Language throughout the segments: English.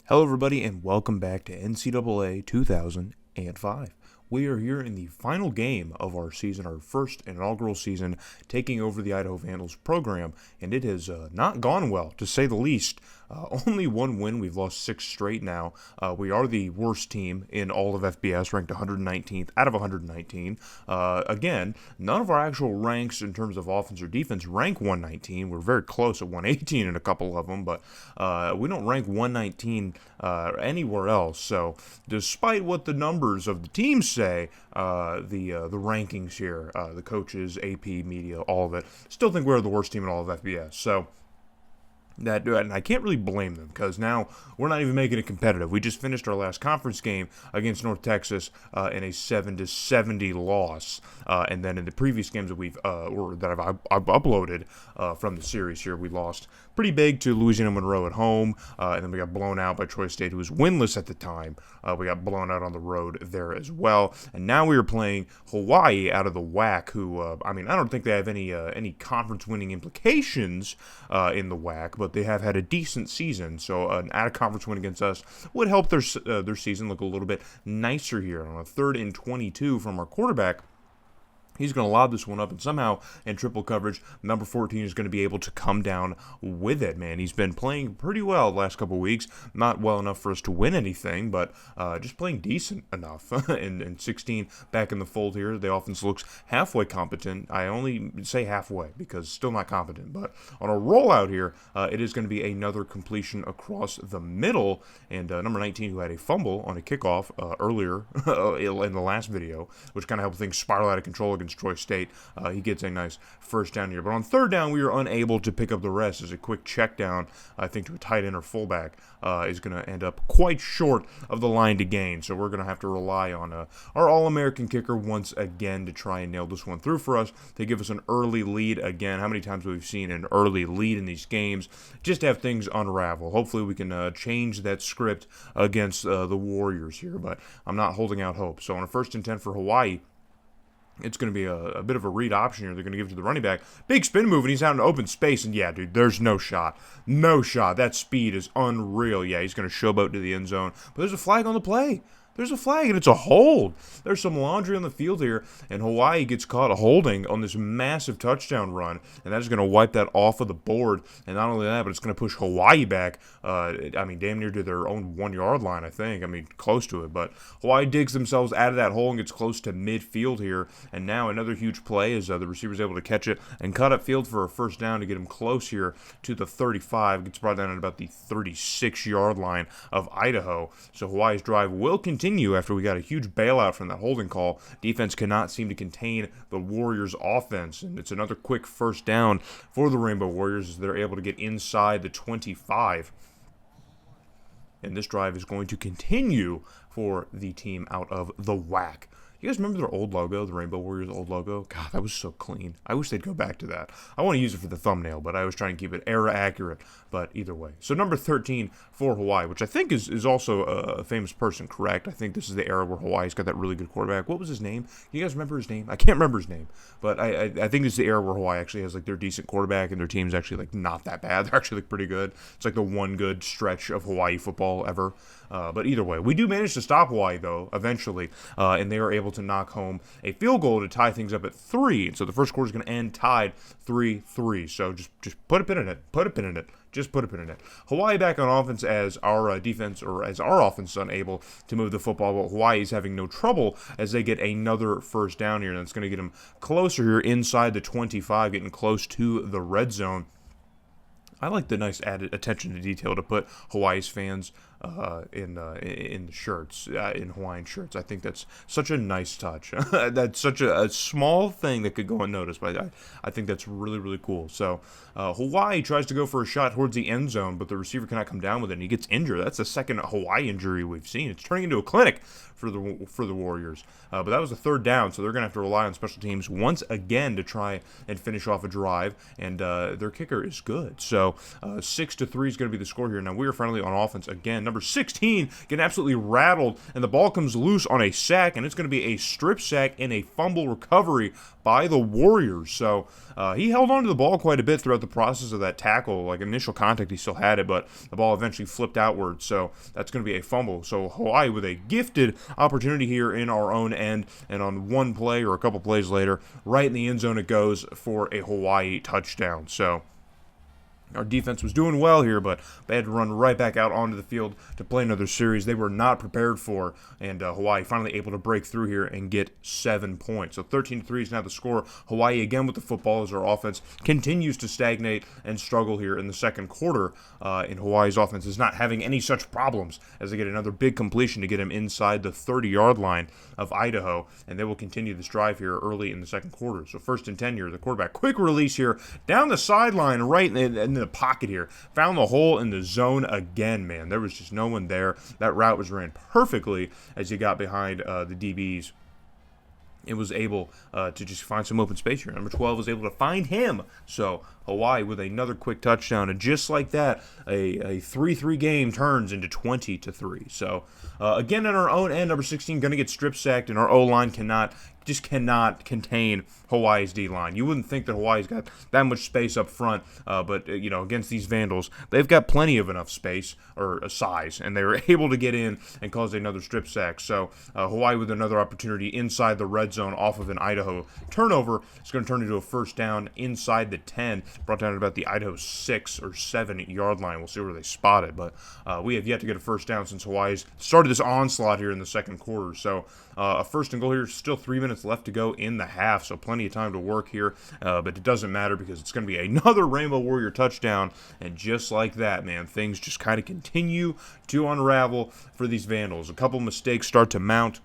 Hello, everybody, and welcome back to NCAA 2005. We are here in the final game of our season, our first inaugural season, taking over the Idaho Vandals program, and it has not gone well, to say the least. Only one win. We've lost 6 straight now. We are the worst team in all of FBS, ranked 119th out of 119. Again, none of our actual ranks in terms of offense or defense rank 119. We're very close at 118 in a couple of them, but we don't rank 119 anywhere else. So, despite what the numbers of the teams say, the rankings here, the coaches, AP, media, all of it, still think we're the worst team in all of FBS. So, and I can't really blame them because now we're not even making it competitive. We just finished our last conference game against North Texas in a 7-70 loss, and then in the previous games that I've uploaded from the series here, we lost pretty big to Louisiana Monroe at home, and then we got blown out by Troy State, who was winless at the time. We got blown out on the road there as well, and now we are playing Hawaii out of the WAC, who I don't think they have any conference winning implications in the WAC, but they have had a decent season, so an out-of-conference win against us would help their season look a little bit nicer here. On a 3rd and 22 from our quarterback, he's going to lob this one up, and somehow in triple coverage, number 14 is going to be able to come down with it, man. He's been playing pretty well the last couple of weeks. Not well enough for us to win anything, but just playing decent enough. and 16 back in the fold here. The offense looks halfway competent. I only say halfway because still not competent. But on a rollout here, it is going to be another completion across the middle. And number 19, who had a fumble on a kickoff earlier in the last video, which kind of helped things spiral out of control against Troy State. He gets a nice first down here. But on 3rd down, we were unable to pick up the rest as a quick check down, I think, to a tight end or fullback is going to end up quite short of the line to gain. So we're going to have to rely on our All-American kicker once again to try and nail this one through for us to give us an early lead again. How many times we've seen an early lead in these games just to have things unravel. Hopefully we can change that script against the Warriors here, but I'm not holding out hope. So on a 1st and 10 for Hawaii, it's going to be a bit of a read option here. They're going to give it to the running back. Big spin move, and he's out in open space. And yeah, dude, there's no shot. No shot. That speed is unreal. Yeah, he's going to showboat to the end zone. But there's a flag on the play. There's a flag, and it's a hold. There's some laundry on the field here, and Hawaii gets caught holding on this massive touchdown run, and that is going to wipe that off of the board. And not only that, but it's going to push Hawaii back, damn near to their own 1-yard line, I think. Close to it. But Hawaii digs themselves out of that hole and gets close to midfield here. And now another huge play as the receiver's able to catch it and cut upfield for a first down to get him close here to the 35. Gets brought down at about the 36-yard line of Idaho. So Hawaii's drive will continue after we got a huge bailout from that holding call. Defense cannot seem to contain the Warriors' offense, and it's another quick first down for the Rainbow Warriors as they're able to get inside the 25. And this drive is going to continue for the team out of the WAC. You guys remember their old logo, the Rainbow Warriors' old logo? God, that was so clean. I wish they'd go back to that. I want to use it for the thumbnail, but I was trying to keep it era accurate. But either way. So number 13 for Hawaii, which I think is also a famous person, correct? I think this is the era where Hawaii's got that really good quarterback. What was his name? You guys remember his name? I can't remember his name. But I think this is the era where Hawaii actually has their decent quarterback and their team's actually not that bad. They're actually pretty good. It's like the one good stretch of Hawaii football ever. But either way, we do manage to stop Hawaii, though, eventually, and they are able to knock home a field goal to tie things up at 3. And so the first quarter is going to end tied 3-3. So just put a pin in it. Put a pin in it. Just put a pin in it. Hawaii back on offense as our defense, or as our offense is unable to move the football, but Hawaii is having no trouble as they get another first down here. And that's going to get them closer here inside the 25, getting close to the red zone. I like the nice added attention to detail to put Hawaii's fans in the shirts, in Hawaiian shirts. I think that's such a nice touch. That's such a small thing that could go unnoticed, but I think that's really, really cool. So Hawaii tries to go for a shot towards the end zone, but the receiver cannot come down with it, and he gets injured. That's the second Hawaii injury we've seen. It's turning into a clinic for the Warriors. But that was a 3rd down, so they're going to have to rely on special teams once again to try and finish off a drive, and their kicker is good. So 6-3 is going to be the score here. Now we are finally on offense again. number 16 getting absolutely rattled, and the ball comes loose on a sack, and it's going to be a strip sack and a fumble recovery by the Warriors. So he held on to the ball quite a bit throughout the process of that tackle. Like initial contact, he still had it, but the ball eventually flipped outward. So that's going to be a fumble. So Hawaii with a gifted opportunity here in our own end, and on one play or a couple plays later, right in the end zone it goes for a Hawaii touchdown. So our defense was doing well here, but they had to run right back out onto the field to play another series they were not prepared for, and Hawaii finally able to break through here and get 7 points. So 13-3 is now the score. Hawaii again with the football as our offense continues to stagnate and struggle here in the second quarter, and Hawaii's offense is not having any such problems as they get another big completion to get him inside the 30-yard line of Idaho, and they will continue this drive here early in the second quarter. So 1st and 10 here, the quarterback, quick release here, down the sideline right in the pocket here, found the hole in the zone again, man. There was just no one there. That route was ran perfectly as he got behind the DBs. It was able to just find some open space here. Number 12 was able to find him. So Hawaii with another quick touchdown, and just like that, a 3-3 game turns into 20-3. So again, on our own end, number 16 going to get strip sacked, and our O-line cannot contain Hawaii's D-line. You wouldn't think that Hawaii's got that much space up front, but against these Vandals, they've got plenty of enough space or size, and they were able to get in and cause another strip sack. So Hawaii with another opportunity inside the red zone off of an Idaho turnover. It's going to turn into a first down inside the 10, brought down at about the Idaho 6 or 7 yard line. We'll see where they spot it, but we have yet to get a first down since Hawaii's started this onslaught here in the second quarter. So a first and goal here, still 3 minutes left to go in the half, so plenty of time to work here, but it doesn't matter because it's going to be another Rainbow Warrior touchdown, and just like that, man, things just kind of continue to unravel for these Vandals. A couple mistakes start to mount,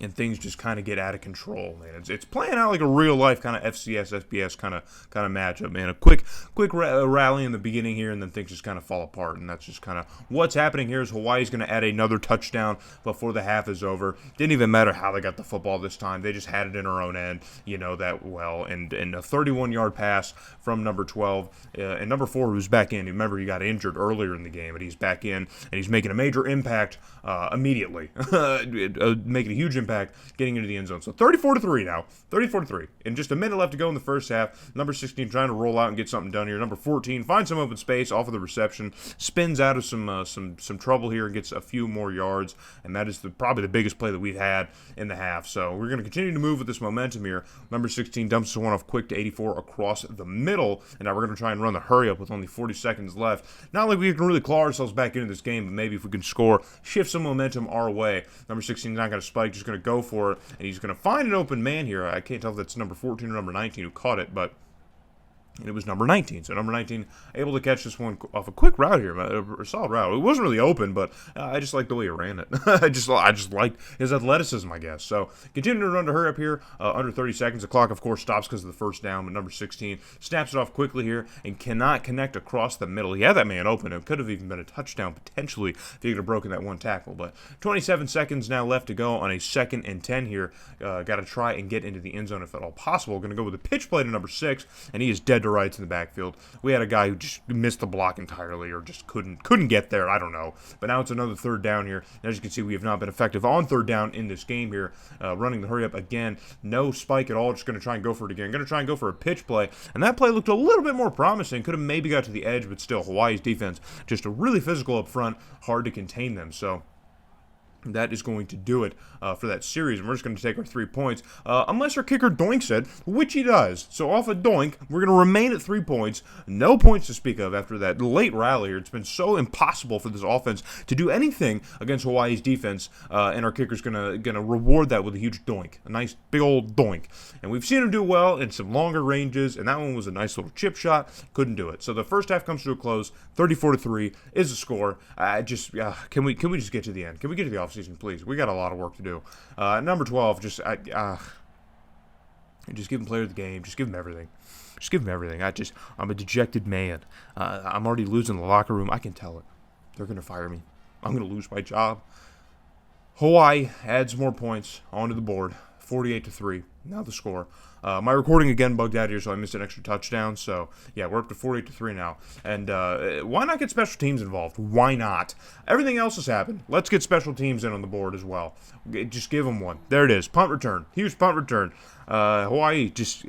and things just kind of get out of control, man. It's playing out like a real-life kind of FCS, FBS kind of matchup, man. A quick rally in the beginning here, and then things just kind of fall apart, and that's just kind of what's happening here. Is Hawaii's going to add another touchdown before the half is over. Didn't even matter how they got the football this time. They just had it in our own end, that well, and a 31-yard pass from number 12, and number 4 who's back in. Remember, he got injured earlier in the game, but he's back in, and he's making a major impact immediately, making a huge impact getting into the end zone. So 34-3 now. 34-3. And just a minute left to go in the first half. Number 16 trying to roll out and get something done here. Number 14 finds some open space off of the reception, spins out of some trouble here and gets a few more yards. And that is probably the biggest play that we've had in the half. So we're going to continue to move with this momentum here. Number 16 dumps one off quick to 84 across the middle. And now we're going to try and run the hurry up with only 40 seconds left. Not like we can really claw ourselves back into this game, but maybe if we can score, shift some momentum our way. Number 16 is not going to spike, just going to go for it, and he's going to find an open man here. I can't tell if that's number 14 or number 19 who caught it, but it was number 19. So number 19 able to catch this one off a quick route here, a solid route. It wasn't really open, but I just liked the way he ran it. I just liked his athleticism, I guess. So continuing to run to hurry up here, under 30 seconds. The clock, of course, stops because of the first down, but number 16 snaps it off quickly here and cannot connect across the middle. He had that man open. It could have even been a touchdown potentially if he could have broken that one tackle. But 27 seconds now left to go on a 2nd and 10 here. Got to try and get into the end zone if at all possible. Going to go with a pitch play to number 6, and he is dead to rights in the backfield. We had a guy who just missed the block entirely or just couldn't get there. I don't know. But now it's another 3rd down here. And as you can see, we have not been effective on 3rd down in this game here. Running the hurry up again. No spike at all. Just going to try and go for it again. Going to try and go for a pitch play. And that play looked a little bit more promising. Could have maybe got to the edge, but still, Hawaii's defense just really physical up front. Hard to contain them. So that is going to do it for that series. And we're just going to take our 3 points. Unless our kicker doinks it, which he does. So off a doink, we're going to remain at 3 points. No points to speak of after that late rally here. It's been so impossible for this offense to do anything against Hawaii's defense. And our kicker's going to reward that with a huge doink. A nice big old doink. And we've seen him do well in some longer ranges. And that one was a nice little chip shot. Couldn't do it. So the first half comes to a close. 34-3 is the score. Can we just get to the end? Can we get to the offseason, please? We got a lot of work to do. Number 12, just give him player of the game. Just give him everything. Just give him everything. I'm a dejected man. I'm already losing the locker room. I can tell it. They're going to fire me. I'm going to lose my job. Hawaii adds more points onto the board. 48-3. Now the score. My recording again bugged out here, so I missed an extra touchdown. So, yeah, we're up to 48-3 now. And why not get special teams involved? Why not? Everything else has happened. Let's get special teams in on the board as well. Just give them one. There it is. Punt return. Huge punt return. Hawaii just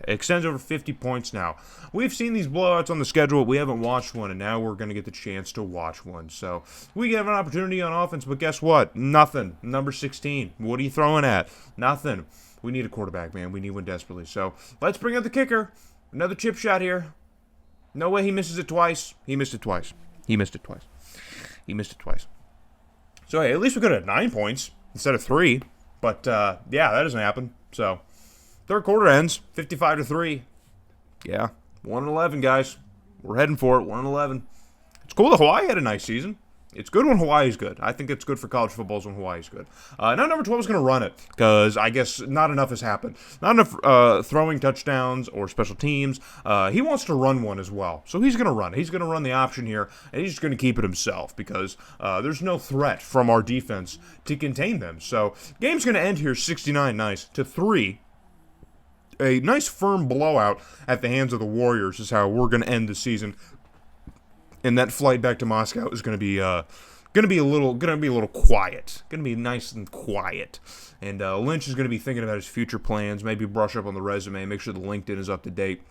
extends over 50 points now. We've seen these blowouts on the schedule. We haven't watched one, and now we're going to get the chance to watch one. So we have an opportunity on offense, but guess what? Nothing. Number 16. What are you throwing at? Nothing. We need a quarterback, man. We need one desperately. So let's bring out the kicker. Another chip shot here. No way he misses it twice. He missed it twice. He missed it twice. He missed it twice. So, hey, at least we got at 9 points instead of 3. But, yeah, that doesn't happen. So, third quarter ends 55-3. Yeah, 1-11, guys. We're heading for it, 1-11. It's cool that Hawaii had a nice season. It's good when Hawaii's good. I think it's good for college footballs when Hawaii's good. Now number 12 is going to run it because I guess not enough has happened. Not enough throwing touchdowns or special teams. He wants to run one as well. So he's going to run it. He's going to run the option here, and he's just going to keep it himself because there's no threat from our defense to contain them. So game's going to end here 69-3. A nice firm blowout at the hands of the Warriors is how we're going to end the season. And that flight back to Moscow is going to be a little quiet. Going to be nice and quiet. And Lynch is going to be thinking about his future plans. Maybe brush up on the resume. Make sure the LinkedIn is up to date.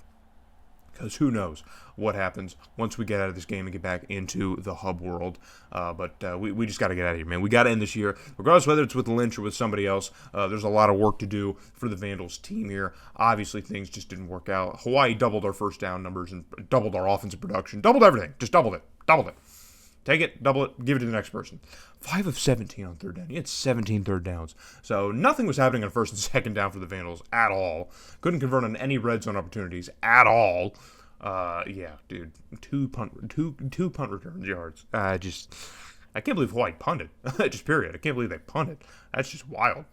Because who knows what happens once we get out of this game and get back into the hub world. But we just got to get out of here, man. We got to end this year. Regardless whether it's with Lynch or with somebody else, there's a lot of work to do for the Vandals team here. Obviously, things just didn't work out. Hawaii doubled our first down numbers and doubled our offensive production. Doubled everything. Just doubled it. Doubled it. Take it, double it, give it to the next person. 5 of 17 on third down. He had 17 third downs. So nothing was happening on first and second down for the Vandals at all. Couldn't convert on any red zone opportunities at all. Yeah, dude. Two punt return yards. I can't believe Hawaii punted. Just period. I can't believe they punted. That's just wild.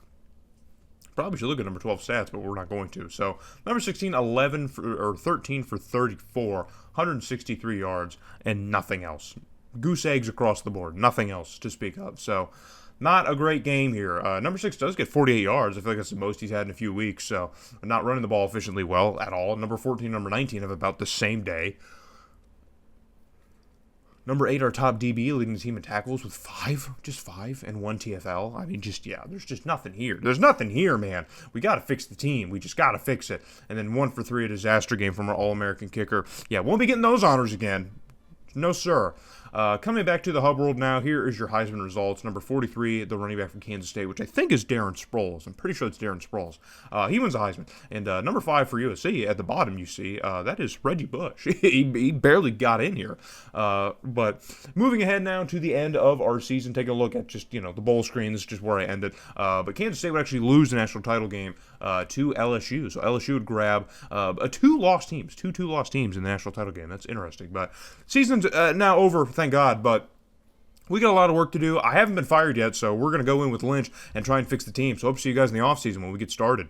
Probably should look at number 12 stats, but we're not going to. So number 16, 13 for 34, 163 yards, and nothing else. Goose eggs across the board. Nothing else to speak of. So not a great game here. Number 6 does get 48 yards. I feel like that's the most he's had in a few weeks. So not running the ball efficiently well at all. Number 14, number 19 have about the same day. Number 8, our top DB, leading the team in tackles with 5, and 1 TFL. I mean, there's just nothing here. There's nothing here, man. We got to fix the team. We just got to fix it. And then 1 for 3, a disaster game from our All-American kicker. Yeah, won't be getting those honors again. No, sir. Coming back to the hub world now, here is your Heisman results. Number 43, the running back from Kansas State, which I think is Darren Sproles. I'm pretty sure it's Darren Sproles. He wins the Heisman. And number 5 for USC, at the bottom you see, that is Reggie Bush. he barely got in here. But moving ahead now to the end of our season, take a look at just, the bowl screen. This is just where I ended. But Kansas State would actually lose the national title game to LSU. So LSU would grab two two-loss teams in the national title game. That's interesting. But season's now over, thank God, but we got a lot of work to do. I haven't been fired yet, so we're going to go in with Lynch and try and fix the team. So hope to see you guys in the offseason when we get started.